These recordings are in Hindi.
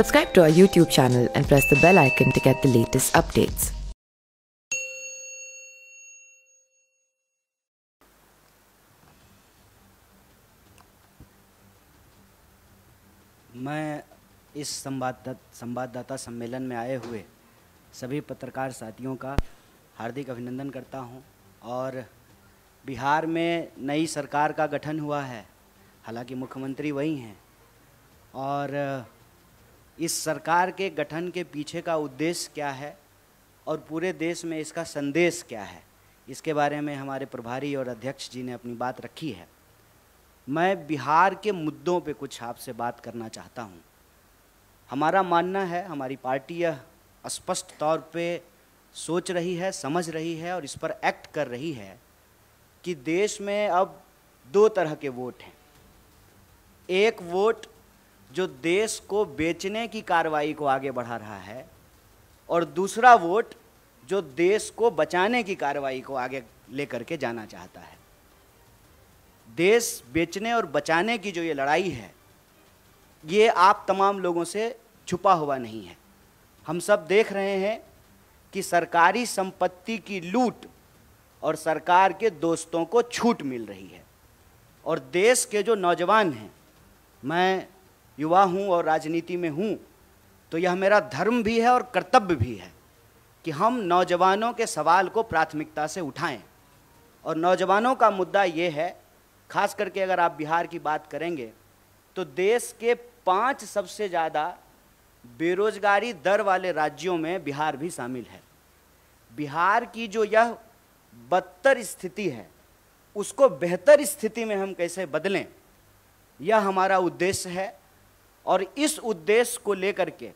Subscribe to our YouTube channel and press the bell icon to get the latest updates. मैं इस संवाददाता सम्मेलन में आए हुए सभी पत्रकार साथियों का हार्दिक अभिनंदन करता हूं। और बिहार में नई सरकार का गठन हुआ है, हालांकि मुख्यमंत्री वही हैं, और इस सरकार के गठन के पीछे का उद्देश्य क्या है और पूरे देश में इसका संदेश क्या है, इसके बारे में हमारे प्रभारी और अध्यक्ष जी ने अपनी बात रखी है। मैं बिहार के मुद्दों पे कुछ आपसे बात करना चाहता हूँ। हमारा मानना है, हमारी पार्टी यह स्पष्ट तौर पे सोच रही है, समझ रही है और इस पर एक्ट कर रही है कि देश में अब दो तरह के वोट हैं। एक वोट जो देश को बेचने की कार्रवाई को आगे बढ़ा रहा है और दूसरा वोट जो देश को बचाने की कार्रवाई को आगे लेकर के जाना चाहता है। देश बेचने और बचाने की जो ये लड़ाई है, ये आप तमाम लोगों से छुपा हुआ नहीं है। हम सब देख रहे हैं कि सरकारी संपत्ति की लूट और सरकार के दोस्तों को छूट मिल रही है। और देश के जो नौजवान हैं, मैं युवा हूँ और राजनीति में हूँ, तो यह मेरा धर्म भी है और कर्तव्य भी है कि हम नौजवानों के सवाल को प्राथमिकता से उठाएं। और नौजवानों का मुद्दा ये है, खास करके अगर आप बिहार की बात करेंगे तो देश के 5 सबसे ज़्यादा बेरोजगारी दर वाले राज्यों में बिहार भी शामिल है। बिहार की जो यह बदतर स्थिति है, उसको बेहतर स्थिति में हम कैसे बदलें, यह हमारा उद्देश्य है। और इस उद्देश्य को लेकर के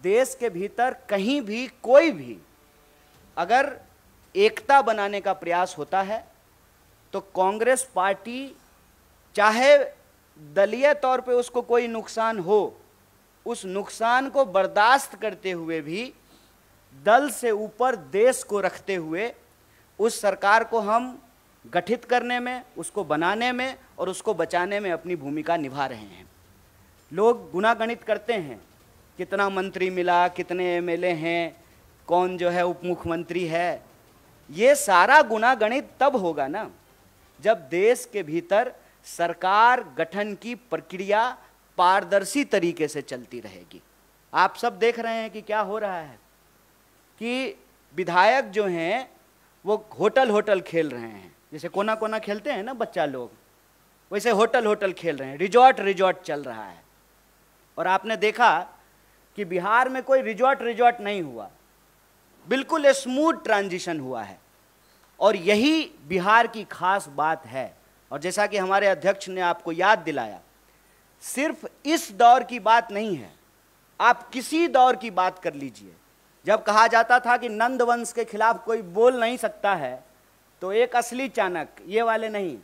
देश के भीतर कहीं भी कोई भी अगर एकता बनाने का प्रयास होता है तो कांग्रेस पार्टी, चाहे दलीय तौर पे उसको कोई नुकसान हो, उस नुकसान को बर्दाश्त करते हुए भी दल से ऊपर देश को रखते हुए उस सरकार को हम गठित करने में, उसको बनाने में और उसको बचाने में अपनी भूमिका निभा रहे हैं। लोग गुनागणित करते हैं, कितना मंत्री मिला, कितने एमएलए हैं, कौन जो है उप मुख्यमंत्री है। ये सारा गुनागणित तब होगा ना जब देश के भीतर सरकार गठन की प्रक्रिया पारदर्शी तरीके से चलती रहेगी। आप सब देख रहे हैं कि क्या हो रहा है कि विधायक जो हैं वो होटल खेल रहे हैं। जैसे कोना कोना खेलते हैं ना बच्चा लोग, वैसे होटल खेल रहे हैं। रिजॉर्ट चल रहा है। और आपने देखा कि बिहार में कोई रिजॉर्ट नहीं हुआ, बिल्कुल स्मूथ ट्रांजिशन हुआ है। और यही बिहार की खास बात है। और जैसा कि हमारे अध्यक्ष ने आपको याद दिलाया, सिर्फ इस दौर की बात नहीं है, आप किसी दौर की बात कर लीजिए। जब कहा जाता था कि नंद वंश के खिलाफ कोई बोल नहीं सकता है, तो एक असली चाणक्य, ये वाले नहीं,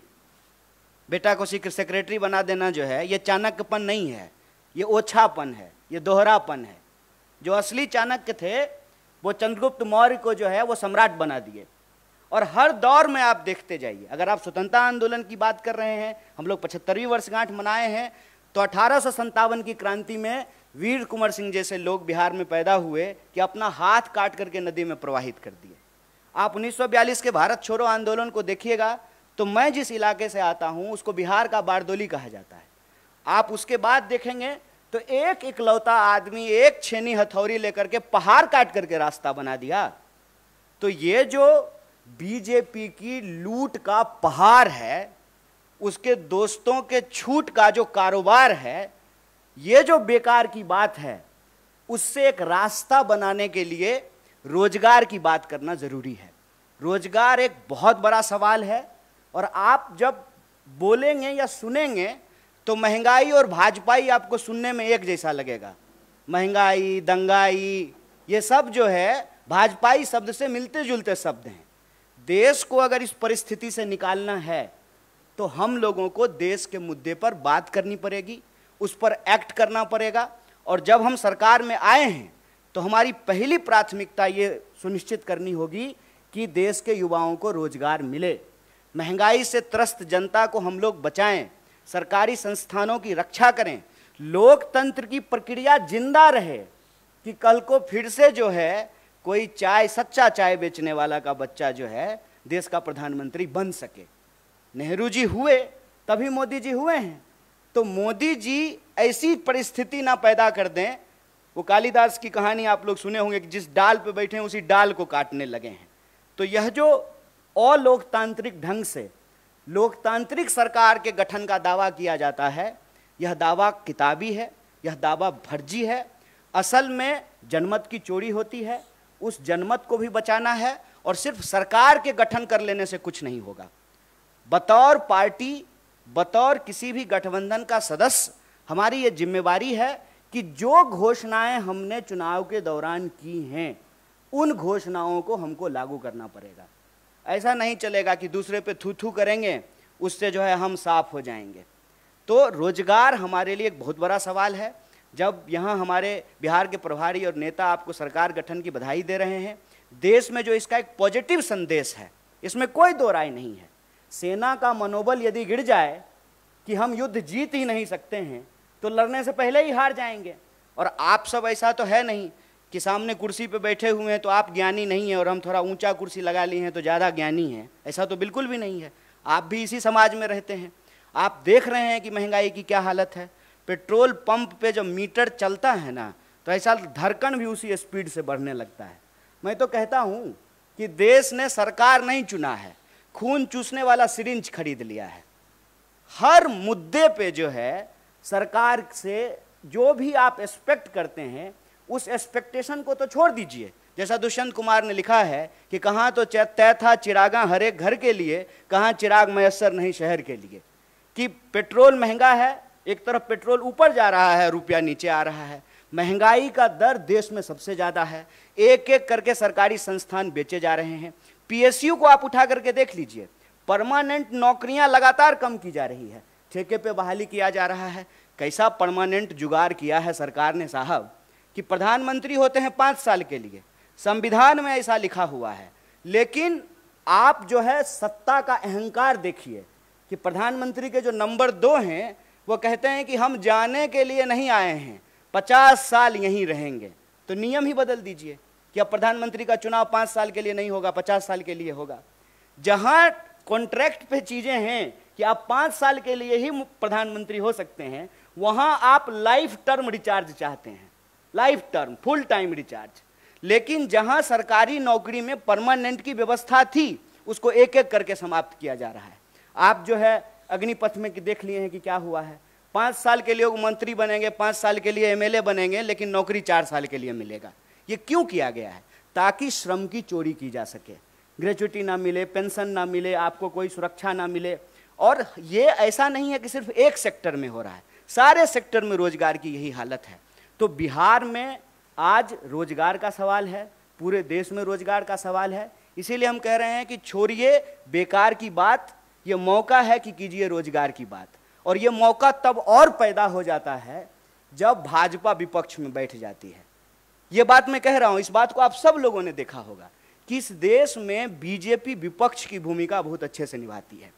बेटा को सेक्रेटरी बना देना जो है, ये चाणक्यपन नहीं है, ये ओछापन है, ये दोहरापन है। जो असली चाणक्य थे वो चंद्रगुप्त मौर्य को जो है वो सम्राट बना दिए। और हर दौर में आप देखते जाइए, अगर आप स्वतंत्रता आंदोलन की बात कर रहे हैं, हम लोग 75वीं वर्षगांठ मनाए हैं, तो 1857 की क्रांति में वीर कुंवर सिंह जैसे लोग बिहार में पैदा हुए कि अपना हाथ काट करके नदी में प्रवाहित कर दिए। आप 1942 के भारत छोड़ो आंदोलन को देखिएगा, तो मैं जिस इलाके से आता हूं उसको बिहार का बारदोली कहा जाता है। आप उसके बाद देखेंगे तो एक इकलौता आदमी एक छेनी हथौड़ी लेकर के पहाड़ काट करके रास्ता बना दिया। तो ये जो बीजेपी की लूट का पहाड़ है, उसके दोस्तों के छूट का जो कारोबार है, ये जो बेकार की बात है, उससे एक रास्ता बनाने के लिए रोजगार की बात करना जरूरी है। रोजगार एक बहुत बड़ा सवाल है। और आप जब बोलेंगे या सुनेंगे तो महंगाई और भाजपाई आपको सुनने में एक जैसा लगेगा। महंगाई, दंगाई, ये सब जो है भाजपाई शब्द से मिलते जुलते शब्द हैं। देश को अगर इस परिस्थिति से निकालना है तो हम लोगों को देश के मुद्दे पर बात करनी पड़ेगी, उस पर एक्ट करना पड़ेगा। और जब हम सरकार में आए हैं तो हमारी पहली प्राथमिकता ये सुनिश्चित करनी होगी कि देश के युवाओं को रोजगार मिले, महंगाई से त्रस्त जनता को हम लोग बचाएं, सरकारी संस्थानों की रक्षा करें, लोकतंत्र की प्रक्रिया जिंदा रहे, कि कल को फिर से जो है कोई चाय, सच्चा चाय बेचने वाला का बच्चा जो है देश का प्रधानमंत्री बन सके। नेहरू जी हुए तभी मोदी जी हुए हैं, तो मोदी जी ऐसी परिस्थिति ना पैदा कर दें। वो कालिदास की कहानी आप लोग सुने होंगे कि जिस डाल पे बैठे हैं उसी डाल को काटने लगे हैं। तो यह जो अलोकतांत्रिक ढंग से लोकतांत्रिक सरकार के गठन का दावा किया जाता है, यह दावा किताबी है, यह दावा फर्जी है। असल में जनमत की चोरी होती है, उस जनमत को भी बचाना है, और सिर्फ सरकार के गठन कर लेने से कुछ नहीं होगा। बतौर पार्टी, बतौर किसी भी गठबंधन का सदस्य हमारी ये जिम्मेवारी है कि जो घोषणाएं हमने चुनाव के दौरान की हैं उन घोषणाओं को हमको लागू करना पड़ेगा। ऐसा नहीं चलेगा कि दूसरे पे थू थू करेंगे, उससे जो है हम साफ हो जाएंगे। तो रोजगार हमारे लिए एक बहुत बड़ा सवाल है। जब यहाँ हमारे बिहार के प्रभारी और नेता आपको सरकार गठन की बधाई दे रहे हैं, देश में जो इसका एक पॉजिटिव संदेश है, इसमें कोई दो राय नहीं है। सेना का मनोबल यदि गिर जाए कि हम युद्ध जीत ही नहीं सकते हैं, तो लड़ने से पहले ही हार जाएंगे। और आप सब ऐसा तो है नहीं कि सामने कुर्सी पे बैठे हुए हैं तो आप ज्ञानी नहीं हैं और हम थोड़ा ऊंचा कुर्सी लगा लिए हैं तो ज़्यादा ज्ञानी हैं, ऐसा तो बिल्कुल भी नहीं है। आप भी इसी समाज में रहते हैं। आप देख रहे हैं कि महंगाई की क्या हालत है। पेट्रोल पंप पे जब मीटर चलता है ना, तो ऐसा धड़कन भी उसी स्पीड से बढ़ने लगता है। मैं तो कहता हूँ कि देश ने सरकार नहीं चुना है, खून चूसने वाला सिरिंज खरीद लिया है। हर मुद्दे पे जो है सरकार से जो भी आप एक्सपेक्ट करते हैं, उस एक्सपेक्टेशन को तो छोड़ दीजिए। जैसा दुष्यंत कुमार ने लिखा है कि कहाँ तो तय था चिरागा हर एक घर के लिए, कहाँ चिराग मयस्सर नहीं शहर के लिए। कि पेट्रोल महंगा है, एक तरफ पेट्रोल ऊपर जा रहा है, रुपया नीचे आ रहा है। महंगाई का दर देश में सबसे ज़्यादा है। एक एक करके सरकारी संस्थान बेचे जा रहे हैं। पीएसयू को आप उठा करके देख लीजिए, परमानेंट नौकरियां लगातार कम की जा रही है, ठेके पे बहाली किया जा रहा है। कैसा परमानेंट जुगाड़ किया है सरकार ने साहब कि प्रधानमंत्री होते हैं 5 साल के लिए, संविधान में ऐसा लिखा हुआ है। लेकिन आप जो है सत्ता का अहंकार देखिए कि प्रधानमंत्री के जो नंबर 2 हैं वो कहते हैं कि हम जाने के लिए नहीं आए हैं, 50 साल यहीं रहेंगे। तो नियम ही बदल दीजिए कि अब प्रधानमंत्री का चुनाव 5 साल के लिए नहीं होगा, 50 साल के लिए होगा। जहां कॉन्ट्रैक्ट पे चीजें हैं कि आप 5 साल के लिए ही प्रधानमंत्री हो सकते हैं, वहां आप लाइफ टर्म रिचार्ज चाहते हैं, life term full time recharge. लेकिन जहां सरकारी नौकरी में परमानेंट की व्यवस्था थी, उसको एक एक करके समाप्त किया जा रहा है। आप जो है अग्निपथ में देख लिए हैं कि क्या हुआ है। 5 साल के लिए वो मंत्री बनेंगे, 5 साल के लिए एमएलए बनेंगे, लेकिन नौकरी 4 साल के लिए मिलेगा। ये क्यों किया गया है? ताकि श्रम की चोरी की जा सके, ग्रेच्युटी ना मिले, पेंशन ना मिले, आपको कोई सुरक्षा ना मिले। और ये ऐसा नहीं है कि सिर्फ एक सेक्टर में हो रहा है, सारे सेक्टर में रोजगार की यही हालत है। तो बिहार में आज रोजगार का सवाल है, पूरे देश में रोजगार का सवाल है। इसीलिए हम कह रहे हैं कि छोड़िए बेकार की बात, ये मौका है कि कीजिए रोजगार की बात। और ये मौका तब और पैदा हो जाता है जब भाजपा विपक्ष में बैठ जाती है। ये बात मैं कह रहा हूं, इस बात को आप सब लोगों ने देखा होगा कि इस देश में बीजेपी विपक्ष की भूमिका बहुत अच्छे से निभाती है।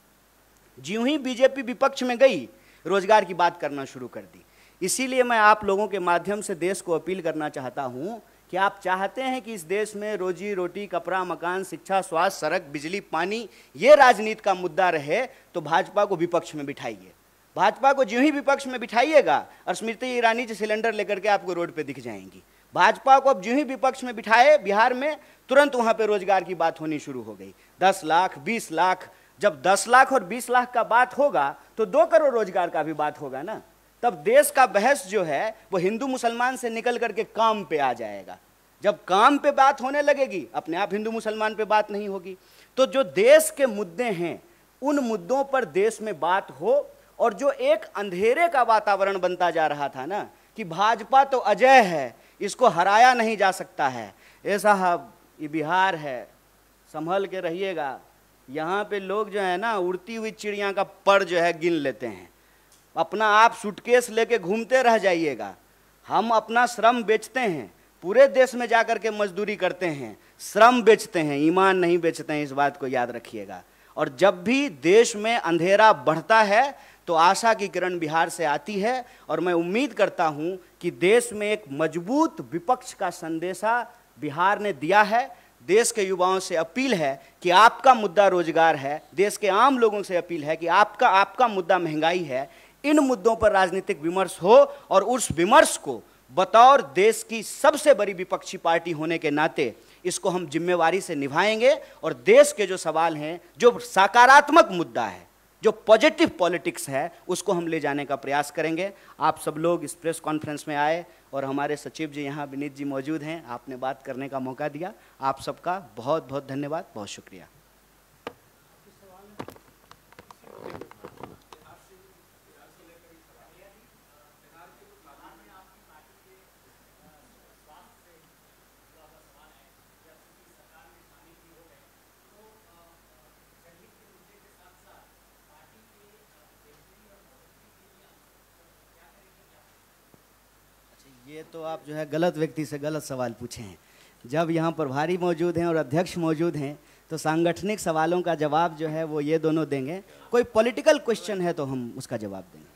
ज्यों ही बीजेपी विपक्ष में गई, रोजगार की बात करना शुरू कर दी। इसीलिए मैं आप लोगों के माध्यम से देश को अपील करना चाहता हूं कि आप चाहते हैं कि इस देश में रोजी रोटी, कपड़ा, मकान, शिक्षा, स्वास्थ्य, सड़क, बिजली, पानी, ये राजनीति का मुद्दा रहे, तो भाजपा को विपक्ष में बिठाइए। भाजपा को ज्यों ही विपक्ष में बिठाइएगा, और स्मृति ईरानी जी सिलेंडर लेकर के आपको रोड पे दिख जाएंगी। भाजपा को अब ज्यों ही विपक्ष में बिठाए बिहार में, तुरंत वहां पे रोजगार की बात होनी शुरू हो गई। 10 लाख, 20 लाख, जब 10 लाख और 20 लाख का बात होगा तो 2 करोड़ रोजगार का भी बात होगा ना। तब देश का बहस जो है वो हिंदू मुसलमान से निकल करके काम पे आ जाएगा। जब काम पे बात होने लगेगी, अपने आप हिंदू मुसलमान पे बात नहीं होगी। तो जो देश के मुद्दे हैं, उन मुद्दों पर देश में बात हो। और जो एक अंधेरे का वातावरण बनता जा रहा था ना कि भाजपा तो अजय है, इसको हराया नहीं जा सकता है, ए साहब ये बिहार है, संभल के रहिएगा। यहाँ पे लोग जो है ना उड़ती हुई चिड़िया का पर जो है गिन लेते हैं। अपना आप सूटकेस लेके घूमते रह जाइएगा। हम अपना श्रम बेचते हैं, पूरे देश में जाकर के मजदूरी करते हैं, श्रम बेचते हैं, ईमान नहीं बेचते हैं। इस बात को याद रखिएगा। और जब भी देश में अंधेरा बढ़ता है तो आशा की किरण बिहार से आती है और मैं उम्मीद करता हूं कि देश में एक मजबूत विपक्ष का संदेशा बिहार ने दिया है। देश के युवाओं से अपील है कि आपका मुद्दा रोजगार है, देश के आम लोगों से अपील है कि आपका मुद्दा महंगाई है। इन मुद्दों पर राजनीतिक विमर्श हो और उस विमर्श को बतौर देश की सबसे बड़ी विपक्षी पार्टी होने के नाते इसको हम जिम्मेवारी से निभाएंगे और देश के जो सवाल हैं, जो सकारात्मक मुद्दा है, जो पॉजिटिव पॉलिटिक्स है, उसको हम ले जाने का प्रयास करेंगे। आप सब लोग इस प्रेस कॉन्फ्रेंस में आए और हमारे सचिव जी यहाँ विनीत जी मौजूद हैं, आपने बात करने का मौका दिया। आप सबका बहुत बहुत धन्यवाद, बहुत शुक्रिया। ये तो आप जो है गलत व्यक्ति से गलत सवाल पूछे हैं। जब यहाँ प्रभारी मौजूद हैं और अध्यक्ष मौजूद हैं तो सांगठनिक सवालों का जवाब जो है वो ये दोनों देंगे। कोई पॉलिटिकल क्वेश्चन है तो हम उसका जवाब देंगे।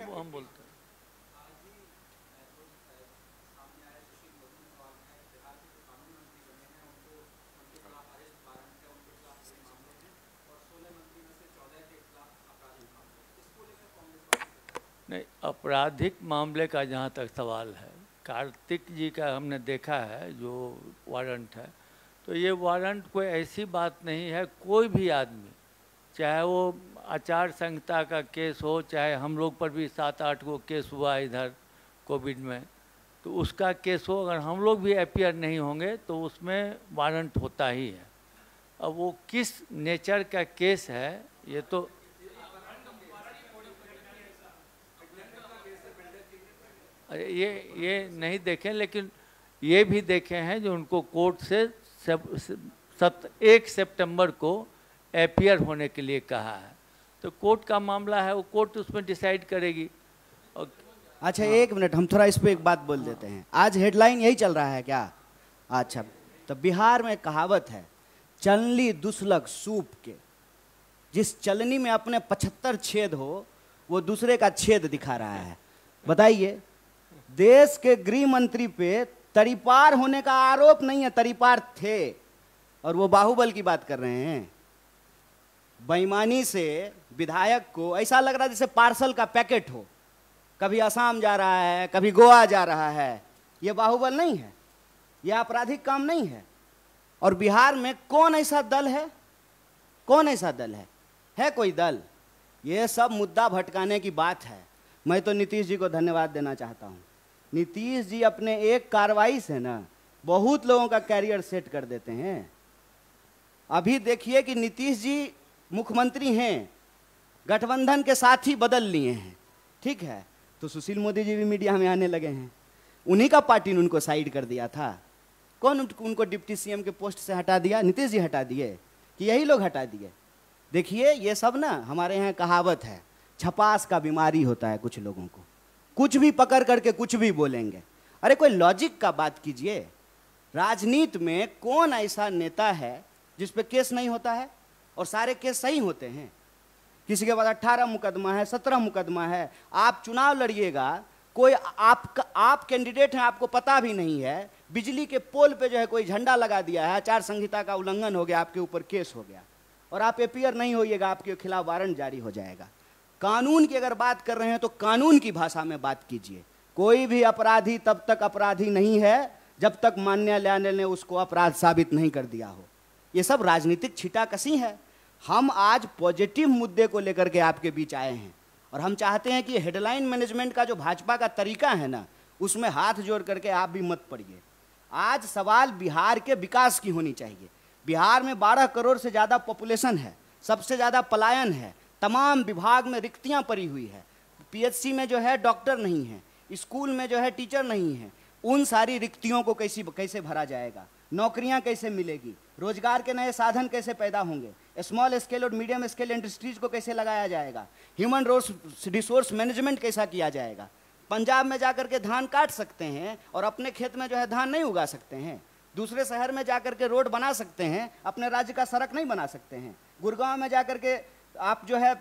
वो हम बोलते हैं। नहीं, आपराधिक मामले का जहाँ तक सवाल है, कार्तिक जी का हमने देखा है जो वारंट है, तो ये वारंट कोई ऐसी बात नहीं है। कोई भी आदमी, चाहे वो आचार संहिता का केस हो, चाहे हम लोग पर भी 7-8 को केस हुआ इधर कोविड में, तो उसका केस हो, अगर हम लोग भी अपीयर नहीं होंगे तो उसमें वारंट होता ही है। अब वो किस नेचर का केस है ये तो ये नहीं देखें, लेकिन ये भी देखे हैं जो उनको कोर्ट से 1 सितंबर को अपीयर होने के लिए कहा है। तो कोर्ट का मामला है, वो कोर्ट उसमें डिसाइड करेगी। और अच्छा हाँ। 1 मिनट, हम थोड़ा इस पे एक बात बोल देते हैं। आज हेडलाइन यही चल रहा है क्या? अच्छा, तो बिहार में कहावत है, चलनी दुसलक सूप के। जिस चलनी में अपने 75 छेद हो वो दूसरे का छेद दिखा रहा है। बताइए, देश के गृह मंत्री पे तरीपार होने का आरोप नहीं है, तरीपार थे, और वो बाहुबल की बात कर रहे हैं। बेईमानी से विधायक को ऐसा लग रहा है जैसे पार्सल का पैकेट हो, कभी असम जा रहा है, कभी गोवा जा रहा है। ये बाहुबल नहीं है, ये आपराधिक काम नहीं है। और बिहार में कौन ऐसा दल है, कौन ऐसा दल है कोई दल? ये सब मुद्दा भटकाने की बात है। मैं तो नीतीश जी को धन्यवाद देना चाहता हूँ। नीतीश जी अपने एक कार्रवाई से ना बहुत लोगों का कैरियर सेट कर देते हैं। अभी देखिए कि नीतीश जी मुख्यमंत्री हैं, गठबंधन के साथ ही बदल लिए हैं, ठीक है, तो सुशील मोदी जी भी मीडिया में आने लगे हैं। उन्हीं का पार्टी ने उनको साइड कर दिया था। कौन उनको डिप्टी सीएम के पोस्ट से हटा दिया? नीतीश जी हटा दिए कि यही लोग हटा दिए? देखिए, ये सब ना हमारे यहाँ कहावत है, छपास का बीमारी होता है कुछ लोगों को, कुछ भी पकड़ करके कुछ भी बोलेंगे। अरे कोई लॉजिक का बात कीजिए। राजनीति में कौन ऐसा नेता है जिस पे केस नहीं होता है? और सारे केस सही होते हैं। किसी के पास 18 मुकदमा है, 17 मुकदमा है। आप चुनाव लड़िएगा, कोई आप कैंडिडेट हैं, आपको पता भी नहीं है, बिजली के पोल पे जो है कोई झंडा लगा दिया है, आचार संहिता का उल्लंघन हो गया, आपके ऊपर केस हो गया, और आप अपीयर नहीं होइएगा, आपके खिलाफ वारंट जारी हो जाएगा। कानून की अगर बात कर रहे हैं तो कानून की भाषा में बात कीजिए। कोई भी अपराधी तब तक अपराधी नहीं है जब तक न्यायालय ने उसको अपराध साबित नहीं कर दिया हो। ये सब राजनीतिक छीटाकशी है। हम आज पॉजिटिव मुद्दे को लेकर के आपके बीच आए हैं और हम चाहते हैं कि हेडलाइन मैनेजमेंट का जो भाजपा का तरीका है ना, उसमें हाथ जोड़ करके आप भी मत पड़िए। आज सवाल बिहार के विकास की होनी चाहिए। बिहार में 12 करोड़ से ज़्यादा पॉपुलेशन है, सबसे ज़्यादा पलायन है, तमाम विभाग में रिक्तियां पड़ी हुई है, पीएचसी में जो है डॉक्टर नहीं है, स्कूल में जो है टीचर नहीं है। उन सारी रिक्तियों को कैसे भरा जाएगा? नौकरियां कैसे मिलेगी? रोजगार के नए साधन कैसे पैदा होंगे? स्मॉल स्केल और मीडियम स्केल इंडस्ट्रीज को कैसे लगाया जाएगा? ह्यूमन रिसोर्स मैनेजमेंट कैसा किया जाएगा? पंजाब में जाकर के धान काट सकते हैं और अपने खेत में जो है धान नहीं उगा सकते हैं? दूसरे शहर में जाकर के रोड बना सकते हैं, अपने राज्य का सड़क नहीं बना सकते हैं। गुड़गांव में जाकर के आप जो है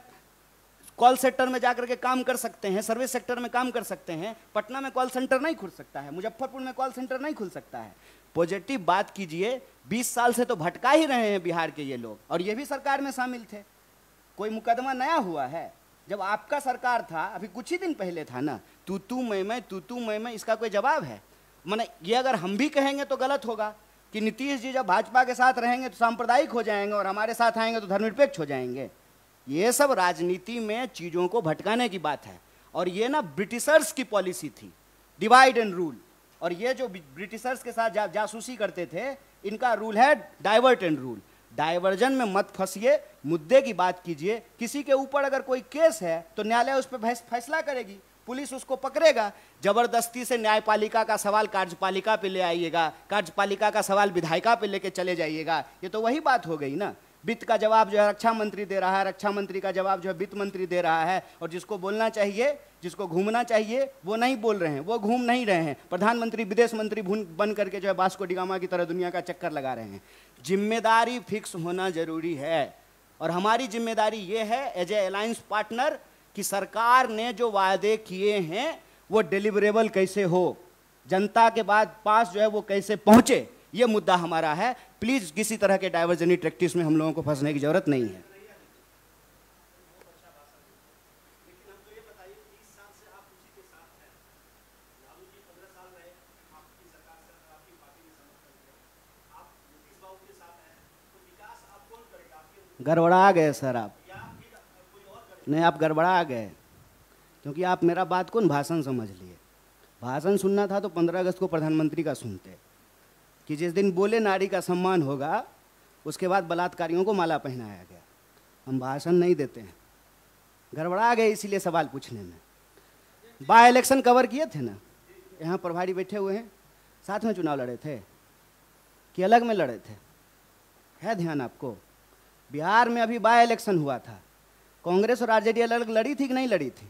कॉल सेंटर में जाकर के काम कर सकते हैं, सर्विस सेक्टर में काम कर सकते हैं। पटना में कॉल सेंटर नहीं खुल सकता है, मुजफ्फरपुर में कॉल सेंटर नहीं खुल सकता है। पॉजिटिव बात कीजिए। 20 साल से तो भटका ही रहे हैं बिहार के ये लोग, और ये भी सरकार में शामिल थे। कोई मुकदमा नया हुआ है? जब आपका सरकार था, अभी कुछ ही दिन पहले था ना, तू मैं, इसका कोई जवाब है? माने ये अगर हम भी कहेंगे तो गलत होगा कि नीतीश जी जब भाजपा के साथ रहेंगे तो सांप्रदायिक हो जाएंगे और हमारे साथ आएंगे तो धर्मनिरपेक्ष हो जाएंगे। ये सब राजनीति में चीज़ों को भटकाने की बात है। और ये ना ब्रिटिशर्स की पॉलिसी थी, डिवाइड एंड रूल। और ये जो ब्रिटिशर्स के साथ जासूसी करते थे, इनका रूल है डाइवर्ट एंड रूल। डाइवर्जन में मत फंसिए, मुद्दे की बात कीजिए। किसी के ऊपर अगर कोई केस है तो न्यायालय उस पर फैसला करेगी, पुलिस उसको पकड़ेगा। जबरदस्ती से न्यायपालिका का सवाल कार्यपालिका पे ले आइएगा, कार्यपालिका का सवाल विधायिका पे लेके चले जाइएगा, ये तो वही बात हो गई ना। वित्त का जवाब जो है रक्षा मंत्री दे रहा है, रक्षा मंत्री का जवाब जो है वित्त मंत्री दे रहा है, और जिसको बोलना चाहिए, जिसको घूमना चाहिए, वो नहीं बोल रहे हैं, वो घूम नहीं रहे हैं। प्रधानमंत्री विदेश मंत्री बन करके जो है वास्को डी गामा की तरह दुनिया का चक्कर लगा रहे हैं। जिम्मेदारी फिक्स होना जरूरी है, और हमारी जिम्मेदारी ये है एज ए अलायंस पार्टनर कि सरकार ने जो वादे किए हैं वो डिलीवरेबल कैसे हो, जनता के पास जो है वो कैसे पहुंचे, ये मुद्दा हमारा है। प्लीज किसी तरह के डाइवर्जनी प्रैक्टिस में हम लोगों को फंसने की जरूरत नहीं है। गड़बड़ा गए सर आप, नहीं आप गड़बड़ा गए, क्योंकि आप मेरा बात को भाषण समझ लिए। भाषण सुनना था तो 15 अगस्त को प्रधानमंत्री का सुनते कि जिस दिन बोले नारी का सम्मान होगा, उसके बाद बलात्कारियों को माला पहनाया गया। हम भाषण नहीं देते हैं, गड़बड़ा गए इसीलिए सवाल पूछने में। बाय इलेक्शन कवर किए थे ना, यहाँ प्रभारी बैठे हुए हैं, साथ में चुनाव लड़े थे कि अलग में लड़े थे? है ध्यान आपको? बिहार में अभी बाय इलेक्शन हुआ था, कांग्रेस और आरजेडी अलग लड़ी थी कि नहीं लड़ी थी?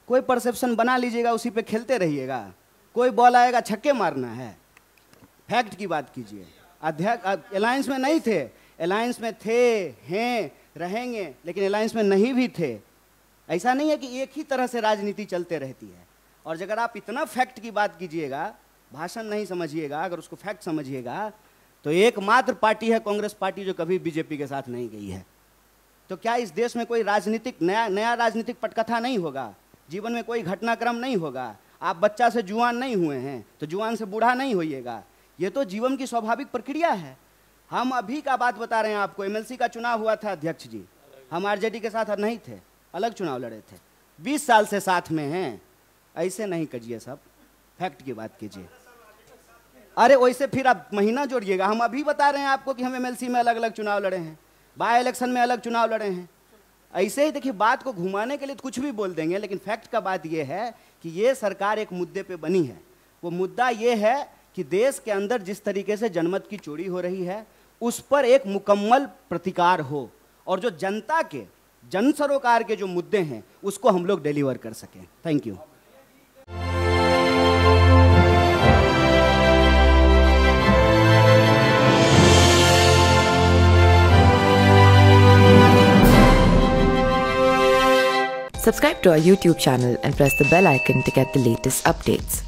कोई परसेप्शन बना लीजिएगा, उसी पे खेलते रहिएगा। कोई बॉल आएगा छक्के मारना है, फैक्ट की बात कीजिए। अध्यक्ष अलायंस में नहीं थे, अलायंस में थे, हैं, रहेंगे, लेकिन अलायंस में नहीं भी थे। ऐसा नहीं है कि एक ही तरह से राजनीति चलते रहती है। और अगर आप इतना फैक्ट की बात कीजिएगा, भाषण नहीं समझिएगा, अगर उसको फैक्ट समझिएगा, तो एकमात्र पार्टी है कांग्रेस पार्टी जो कभी बीजेपी के साथ नहीं गई है। तो क्या इस देश में कोई राजनीतिक नया राजनीतिक पटकथा नहीं होगा? जीवन में कोई घटनाक्रम नहीं होगा? आप बच्चा से जुआन नहीं हुए हैं तो जुआन से बूढ़ा नहीं होइएगा। ये तो जीवन की स्वाभाविक प्रक्रिया है। हम अभी का बात बता रहे हैं आपको। एमएलसी का चुनाव हुआ था अध्यक्ष जी, हम आरजेडी के साथ नहीं थे, अलग चुनाव लड़े थे। 20 साल से साथ में हैं। ऐसे नहीं कीजिए, सब फैक्ट की बात कीजिए। अरे वैसे फिर आप महीना जोड़िएगा। हम अभी बता रहे हैं आपको कि हम एमएलसी में अलग अलग चुनाव लड़े हैं, बाय इलेक्शन में अलग चुनाव लड़े हैं। ऐसे ही देखिए, बात को घुमाने के लिए तो कुछ भी बोल देंगे, लेकिन फैक्ट का बात यह है कि ये सरकार एक मुद्दे पे बनी है। वो मुद्दा ये है कि देश के अंदर जिस तरीके से जनमत की चोरी हो रही है, उस पर एक मुकम्मल प्रतिकार हो, और जो जनता के जन सरोकार के जो मुद्दे हैं उसको हम लोग डिलीवर कर सकें। Thank you. Subscribe to our YouTube channel and press the bell icon to get the latest updates.